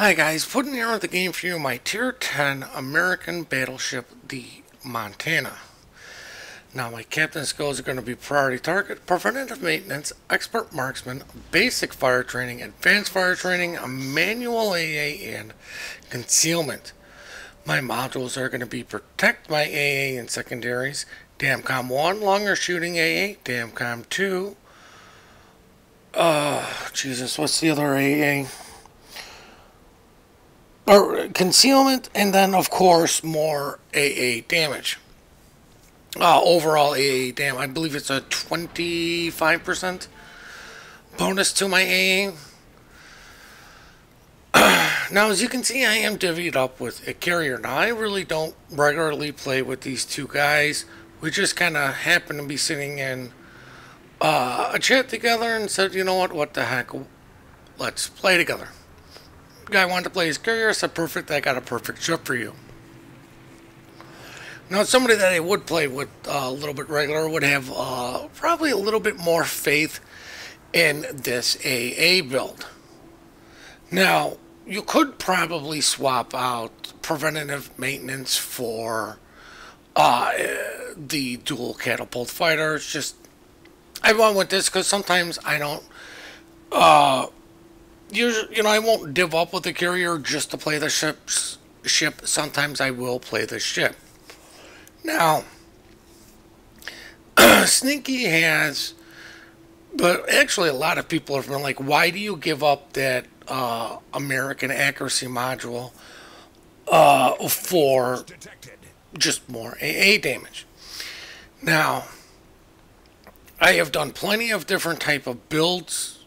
Hi guys, Puddin here with the game for you, my Tier 10 American battleship, the Montana. Now my captain skills are going to be priority target, preventative maintenance, expert marksman, basic fire training, advanced fire training, a manual AA, and concealment. My modules are going to be protect my AA and secondaries, DAMCOM 1, longer shooting AA, DAMCOM 2, Jesus, what's the other AA? Or concealment, and then of course more AA damage. Overall AA damage, I believe it's a 25% bonus to my AA. Now, as you can see, I am divvied up with a carrier. Now, I really don't regularly play with these two guys. We just kind of happen to be sitting in a chat together and said, you know what the heck, let's play together. Guy wanted to play his carrier. I said, perfect, I got a perfect ship for you. Now, somebody that I would play with a little bit regular would have probably a little bit more faith in this AA build. Now, you could probably swap out preventative maintenance for the dual catapult fighter. It's just, I went with this because sometimes I don't, usually, I won't div up with the carrier just to play the ship. Sometimes I will play the ship. Now, Sneaky has, but actually a lot of people have been like, why do you give up that American accuracy module for just more AA damage? Now, I have done plenty of different type of builds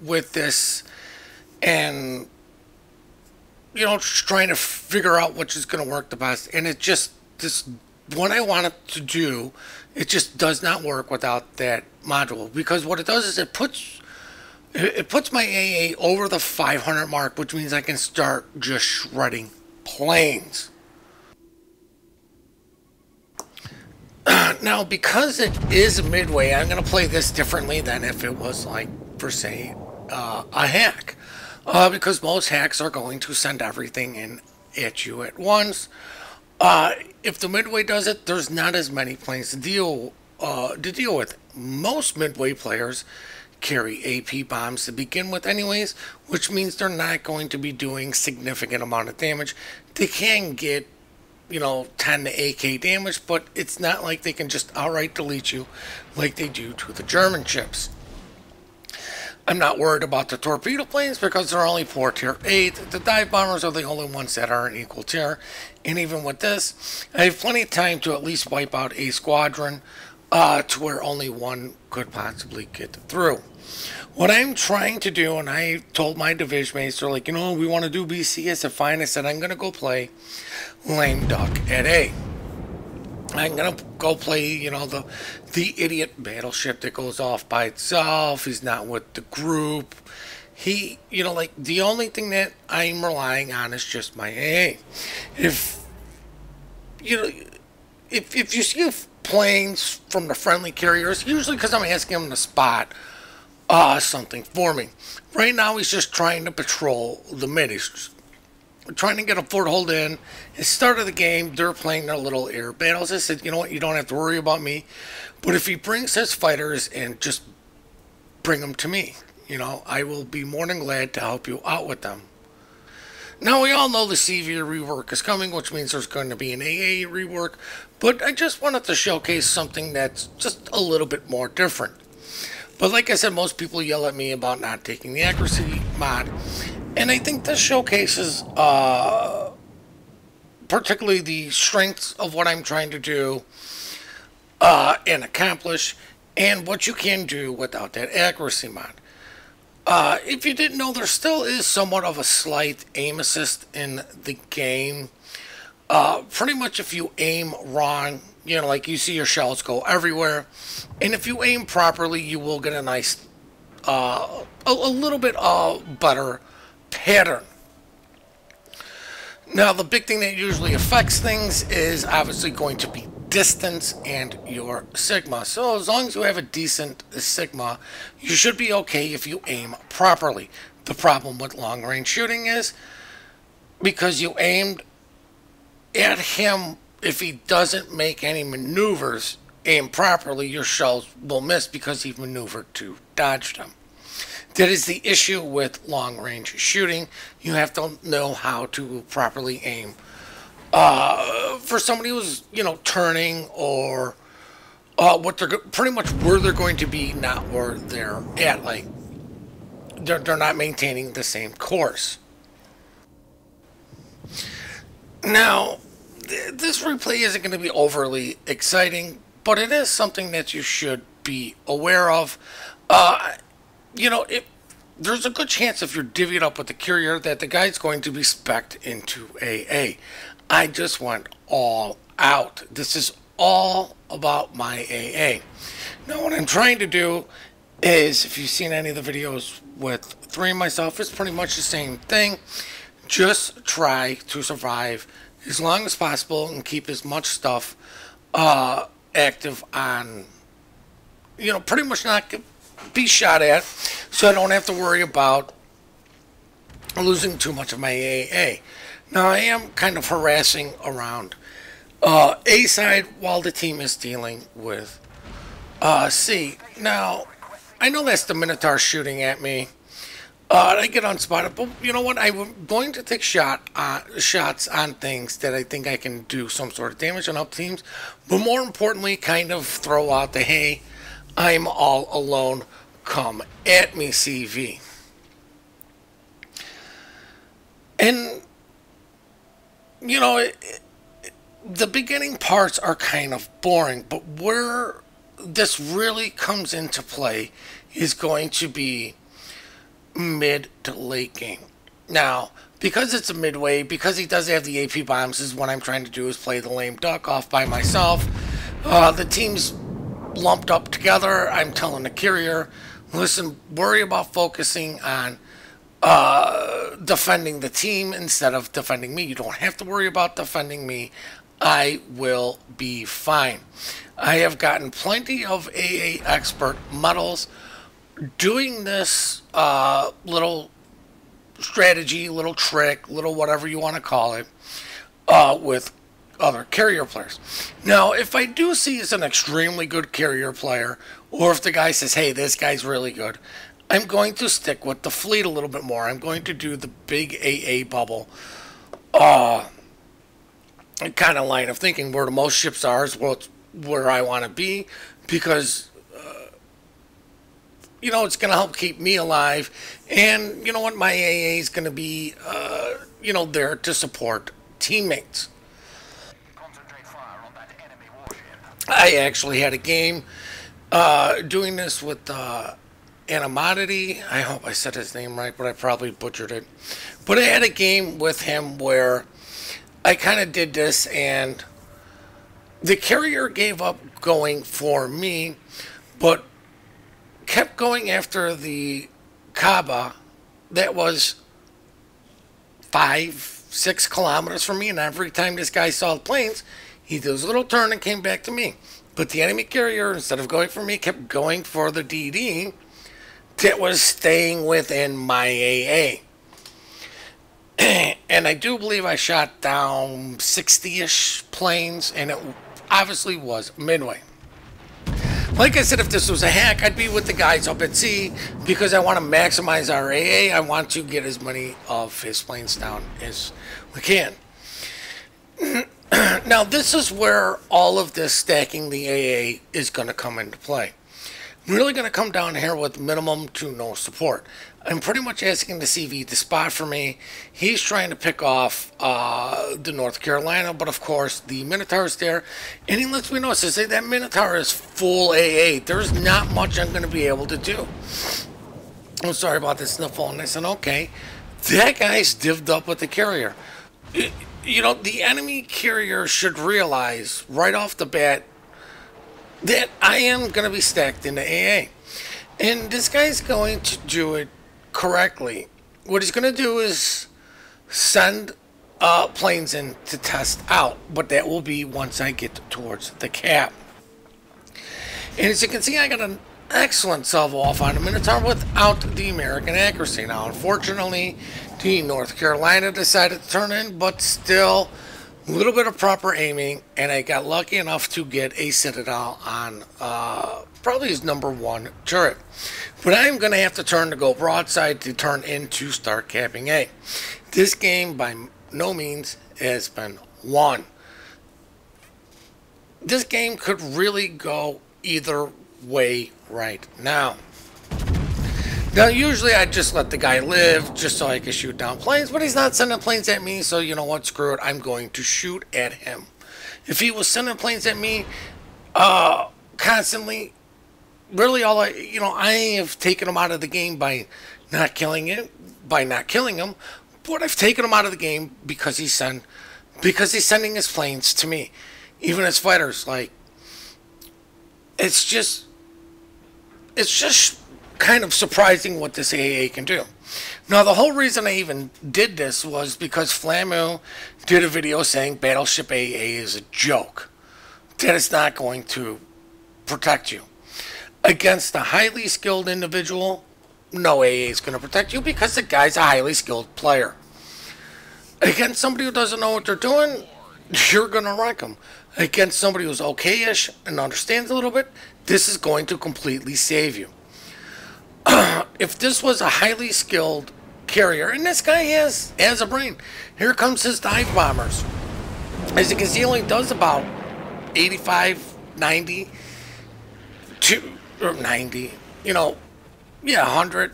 with this, and just trying to figure out which is going to work the best. And it just, this what I want it to do, it just does not work without that module, because what it does is it puts my AA over the 500 mark, which means I can start just shredding planes. Now, because it is midway, I'm going to play this differently than if it was like, per se, a hack. Because most hacks are going to send everything in at you at once. If the midway does it, there's not as many planes to deal with. Most midway players carry AP bombs to begin with anyways, which means they're not going to be doing significant amount of damage. They can get 10 to 8k damage, but it's not like they can just outright delete you like they do to the German ships. I'm not worried about the torpedo planes because they're only for tier 8. The dive bombers are the only ones that are in equal tier. And even with this, I have plenty of time to at least wipe out a squadron to where only one could possibly get through. What I'm trying to do, and I told my division mates, they're like, we want to do BC. I said, fine. I said, I'm going to go play Lame Duck at A. I'm going to go play, the idiot battleship that goes off by itself. He's not with the group. He, the only thing that I'm relying on is just my AA. If you see planes from the friendly carriers, usually because I'm asking him to spot something for me. Right now, he's just trying to patrol the mid. He's trying to get a foothold in. At the start of the game, they're playing their little air battles. I said, you know what, you don't have to worry about me. But if he brings his fighters and just bring them to me, I will be more than glad to help you out with them. Now, we all know the CV rework is coming, which means there's going to be an AA rework. But I just wanted to showcase something that's just a little bit more different. But like I said, most people yell at me about not taking the accuracy mod. And I think this showcases particularly the strengths of what I'm trying to do and accomplish, and what you can do without that accuracy mod. If you didn't know, there still is somewhat of a slight aim assist in the game. Pretty much if you aim wrong, like you see your shells go everywhere. And if you aim properly, you will get a nice, a little bit better pattern. Now, the big thing that usually affects things is obviously going to be distance and your sigma. So as long as you have a decent sigma, you should be okay if you aim properly. The problem with long range shooting is because you aimed at him, if he doesn't make any maneuvers, aim properly, your shells will miss because he maneuvered to dodge them. That is the issue with long range shooting. You have to know how to properly aim. For somebody who's, turning or what they're pretty much where they're going to be, not where they're at. Like, they're not maintaining the same course. Now, this replay isn't going to be overly exciting, but it is something that you should be aware of. If there's a good chance if you're divvied up with the courier that the guy's going to be spec'd into AA. I just went all out. This is all about my AA. Now, what I'm trying to do is, if you've seen any of the videos with 3 and myself, it's pretty much the same thing. Just try to survive as long as possible and keep as much stuff active on, pretty much not be shot at, so I don't have to worry about losing too much of my AA. Now, I am kind of harassing around A side while the team is dealing with C. Now, I know that's the Minotaur shooting at me. I get unspotted, but you know what? I'm going to take shots on things that I think I can do some sort of damage on up teams, but more importantly, kind of throw out the, hey, I'm all alone, come at me, CV. And, the beginning parts are kind of boring, but where this really comes into play is going to be mid to late game. Now, because it's a midway, because he does have the AP bombs, is what I'm trying to do is play the lame duck off by myself. The team's lumped up together. I'm telling the courier, listen, worry about focusing on defending the team instead of defending me. You don't have to worry about defending me. I will be fine. I have gotten plenty of AA expert medals doing this little strategy, little trick, little whatever you want to call it, with other carrier players. Now, if I do see as an extremely good carrier player, or if the guy says, hey, this guy's really good, I'm going to stick with the fleet a little bit more. I'm going to do the big AA bubble kind of line of thinking. Where the most ships are is where I want to be, because it's going to help keep me alive. And you know what? My AA is going to be, there to support teammates. Concentrate fire on that enemy warship. I actually had a game doing this with Animodity. I hope I said his name right, but I probably butchered it. But I had a game with him where I kind of did this, and the carrier gave up going for me, but kept going after the Kaaba that was 5-6 kilometers from me, and every time this guy saw the planes, he did his little turn and came back to me. But the enemy carrier, instead of going for me, kept going for the DD that was staying within my AA. And I do believe I shot down 60-ish planes, and it obviously was midway. Like I said, if this was a hack, I'd be with the guys up at sea, because I want to maximize our AA. I want to get as many of his planes down as we can. Now, this is where all of this stacking the AA is going to come into play. I'm really going to come down here with minimum to no support. I'm pretty much asking the CV to spot for me. He's trying to pick off the North Carolina, but of course the Minotaur's there, and he lets me know, says, hey, that Minotaur is full AA. There's not much I'm going to be able to do. I'm sorry about this sniffle. And I said, okay, that guy's divvied up with the carrier. The enemy carrier should realize right off the bat that I am going to be stacked into AA. And this guy's going to do it correctly. What he's going to do is send planes in to test out, but that will be once I get towards the cap. And as you can see, I got excellent salvo off on the Minotaur without the American accuracy. Now, unfortunately, the North Carolina decided to turn in, but still, a little bit of proper aiming, and I got lucky enough to get a Citadel on probably his number one turret. But I'm going to have to turn to go broadside to turn in to start capping A. This game, by no means, has been won. This game could really go either way right now. Now, usually I just let the guy live just so I can shoot down planes, but he's not sending planes at me, so you know what, screw it, I'm going to shoot at him. If he was sending planes at me constantly, really I have taken him out of the game by not killing him, but I've taken him out of the game because he's sending his planes to me, even his fighters. Like, it's just kind of surprising what this AA can do. Now, the whole reason I even did this was because Flamu did a video saying Battleship AA is a joke, that it's not going to protect you. Against a highly skilled individual, no AA is going to protect you because the guy's a highly skilled player. Against somebody who doesn't know what they're doing, you're going to wreck them. Against somebody who's okay-ish and understands a little bit, this is going to completely save you. If this was a highly skilled carrier, and this guy has a brain, here comes his dive bombers. As you can see, he only does about 85, 90, or 90, 100.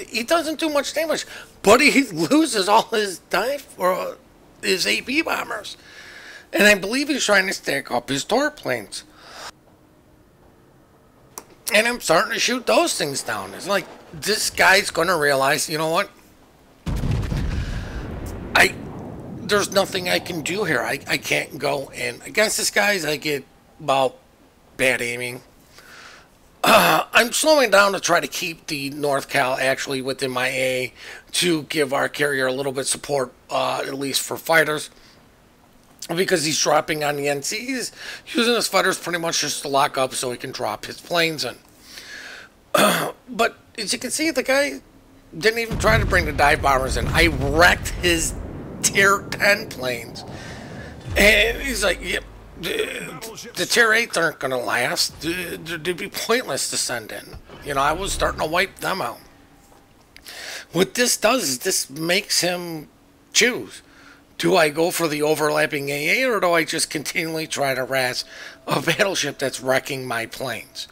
He doesn't do much damage, but he loses all his dive or his AP bombers. And I believe he's trying to stack up his torp planes. And I'm starting to shoot those things down. It's like, this guy's going to realize, you know what? There's nothing I can do here. I can't go in. Against this guys, I get about bad aiming. I'm slowing down to try to keep the North Cal actually within my A to give our carrier a little bit of support, at least for fighters. Because he's dropping on the NC. He's using his fighters pretty much just to lock up so he can drop his planes in. But as you can see, the guy didn't even try to bring the dive bombers in. I wrecked his tier 10 planes. And he's like, yep, the tier 8s aren't going to last. They'd be pointless to send in. I was starting to wipe them out. What this does is this makes him choose. Do I go for the overlapping AA, or do I just continually try to razz a battleship that's wrecking my planes?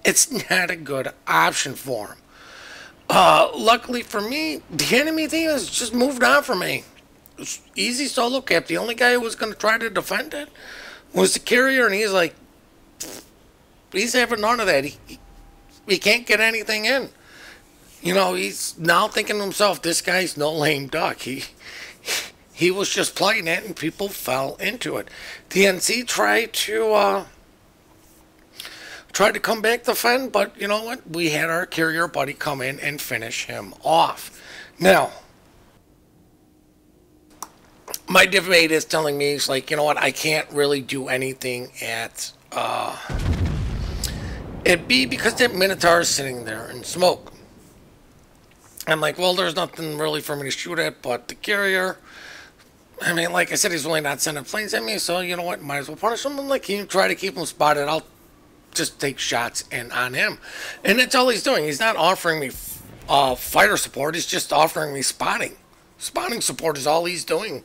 It's not a good option for him. Luckily for me, the enemy team has just moved on from me. It's easy solo cap. The only guy who was going to try to defend it was the carrier, and he's like, he's having none of that. He can't get anything in. He's now thinking to himself, this guy's no lame duck. He was just playing it, and people fell into it. The NC tried to come back defend, but you know what? We had our carrier buddy come in and finish him off. Now, my debate is telling me, it's like, you know what? I can't really do anything at B because that Minotaur is sitting there in smoke. I'm like, well, there's nothing really for me to shoot at but the carrier. I mean, like I said, he's really not sending planes at me, so you know what? Might as well punish him. I'm like, can you try to keep him spotted? I'll just take shots in on him. And that's all he's doing. He's not offering me fighter support. He's just offering me spotting. Spotting support is all he's doing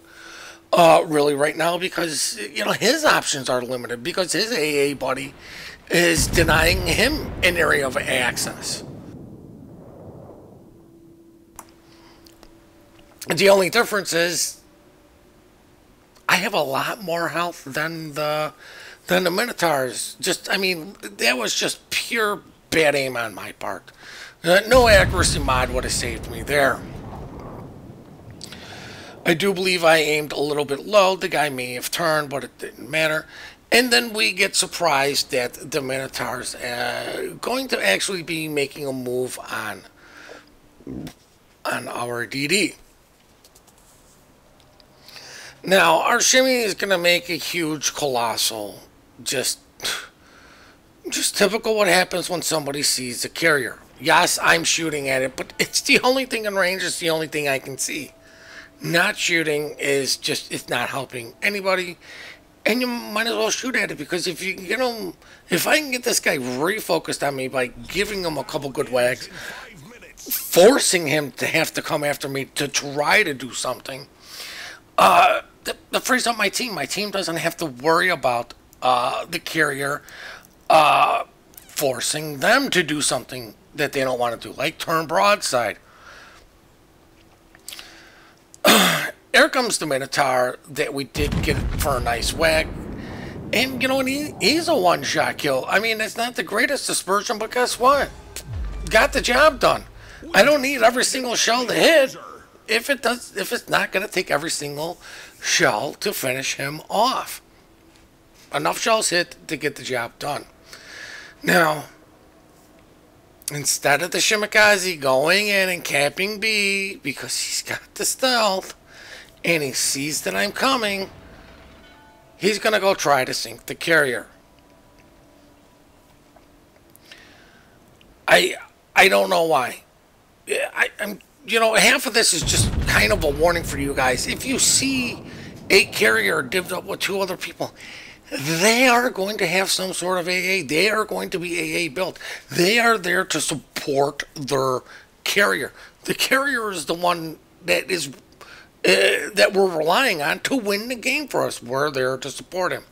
really right now because, his options are limited because his AA buddy is denying him an area of access. The only difference is I have a lot more health than the Minotaurs. That was just pure bad aim on my part. No accuracy mod would have saved me there. I do believe I aimed a little bit low. The guy may have turned, but it didn't matter. And then we get surprised that the Minotaurs going to actually be making a move on our DD. Now, our shimmy is going to make a huge, colossal, just, Just typical what happens when somebody sees a carrier. Yes, I'm shooting at it, but it's the only thing in range. It's the only thing I can see. Not shooting is just, it's not helping anybody. And you might as well shoot at it, because if you can get him, if I can get this guy refocused on me by giving him a couple good whacks, forcing him to have to come after me to try to do something, that frees up my team. My team doesn't have to worry about the carrier forcing them to do something that they don't want to do, like turn broadside. Here comes the Minotaur that we did get for a nice whack. And, you know, he's a one-shot kill. I mean, it's not the greatest dispersion, but guess what? Got the job done. I don't need every single shell to hit. If it's not going to take every single shell to finish him off. Enough shells hit to get the job done. Now, instead of the Shimikaze going in and capping B, because he's got the stealth, and he sees that I'm coming, he's going to go try to sink the carrier. I don't know why. I'm, you know, half of this is just kind of a warning for you guys. If you see a carrier divvied up with two other people, they are going to have some sort of AA. They are going to be AA built. They are there to support their carrier. The carrier is the one that is that we're relying on to win the game for us. We're there to support him.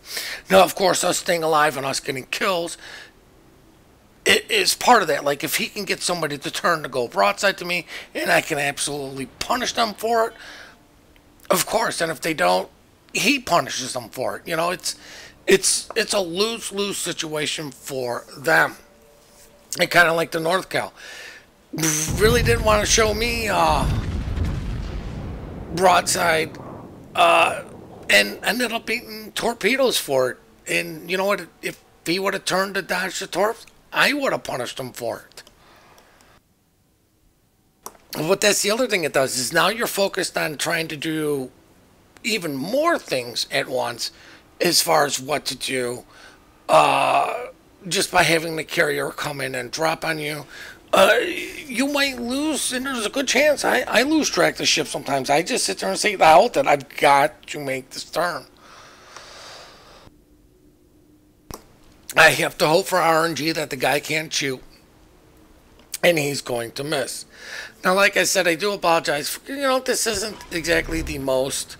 Now, of course, us staying alive and us getting kills, it is part of that. Like, if he can get somebody to turn to go broadside to me, and I can absolutely punish them for it, of course. And if they don't, he punishes them for it. You know, it's a lose-lose situation for them. And kind of like the North Cal. Really didn't want to show me broadside, and ended up eating torpedoes for it. And you know what? If he would have turned to dodge the torps, I would have punished him for it. But that's the other thing it does, is now you're focused on trying to do even more things at once as far as what to do, just by having the carrier come in and drop on you. You might lose, and there's a good chance I lose track of the ship sometimes. I just sit there and say, the hell with it, I've got to make this turn. I have to hope for RNG that the guy can't shoot, and he's going to miss. Now, like I said, I do apologize for, you know, this isn't exactly the most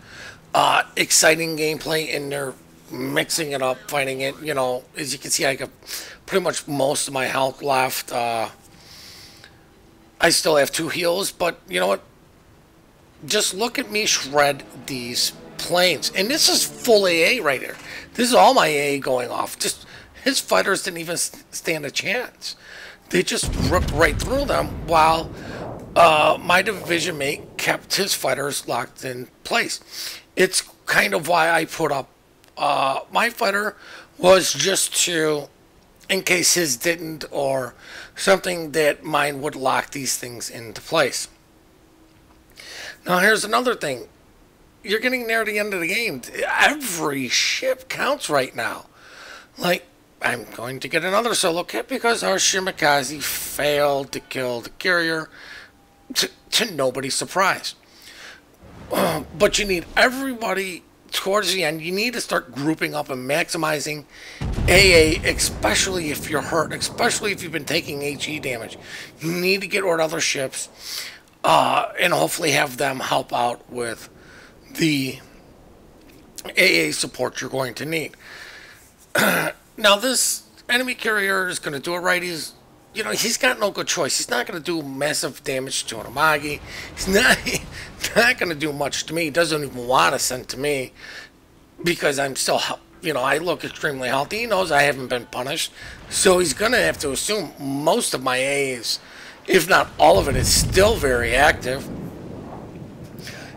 exciting gameplay, and they're mixing it up, fighting it. You know, as you can see, I got pretty much most of my health left. I still have 2 heals, but you know what? Just look at me shred these planes. And this is full AA right here. This is all my AA going off. Just, his fighters didn't even stand a chance. They just ripped right through them, while my division mate kept his fighters locked in place. It's kind of why I put up my fighter, was just to, in case his didn't, or something, that mine would lock these things into place. Now, here's another thing. You're getting near the end of the game. Every ship counts right now. Like, I'm going to get another solo kit because our Shimikaze failed to kill the carrier, to nobody's surprise. But you need everybody towards the end. You need to start grouping up and maximizing AA, especially if you're hurt, especially if you've been taking HE damage. You need to get rid of other ships, and hopefully have them help out with the AA support you're going to need. Now, this enemy carrier is going to do it right. He's got no good choice. He's not going to do massive damage to an Amagi. He's not going to do much to me. He doesn't even want to send to me, because I'm still, I look extremely healthy. He knows I haven't been punished. So he's going to have to assume most of my A's, if not all of it, is still very active.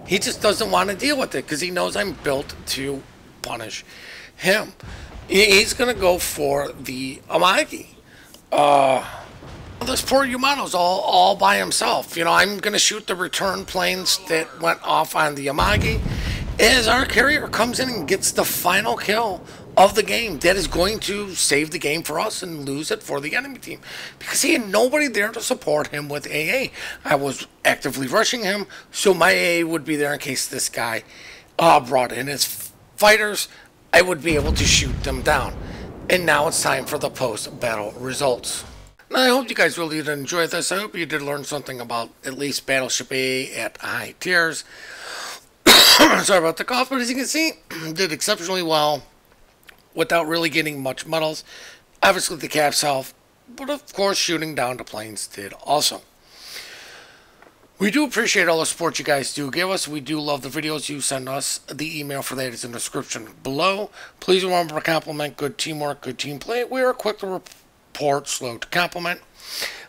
He just doesn't want to deal with it because he knows I'm built to punish him. He's going to go for the Amagi. This poor Yamato's all by himself. I'm going to shoot the return planes that went off on the Amagi, as our carrier comes in and gets the final kill of the game that is going to save the game for us and lose it for the enemy team, because he had nobody there to support him with AA. I was actively rushing him, so my AA would be there in case this guy brought in his fighters. I would be able to shoot them down. And now it's time for the post-battle results. Now, I hope you guys really did enjoy this. I hope you did learn something about at least Battleship A at high tiers. Sorry about the cough, but as you can see, did exceptionally well without really getting much medals. Obviously the cap's health, but of course shooting down to planes did also. We do appreciate all the support you guys do give us. We do love the videos you send us. The email for that is in the description below. Please remember to compliment good teamwork, good team play. We are quick to report, slow to compliment.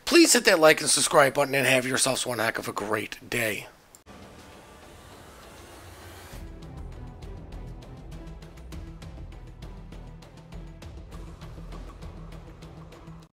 Please hit that like and subscribe button and have yourselves one heck of a great day.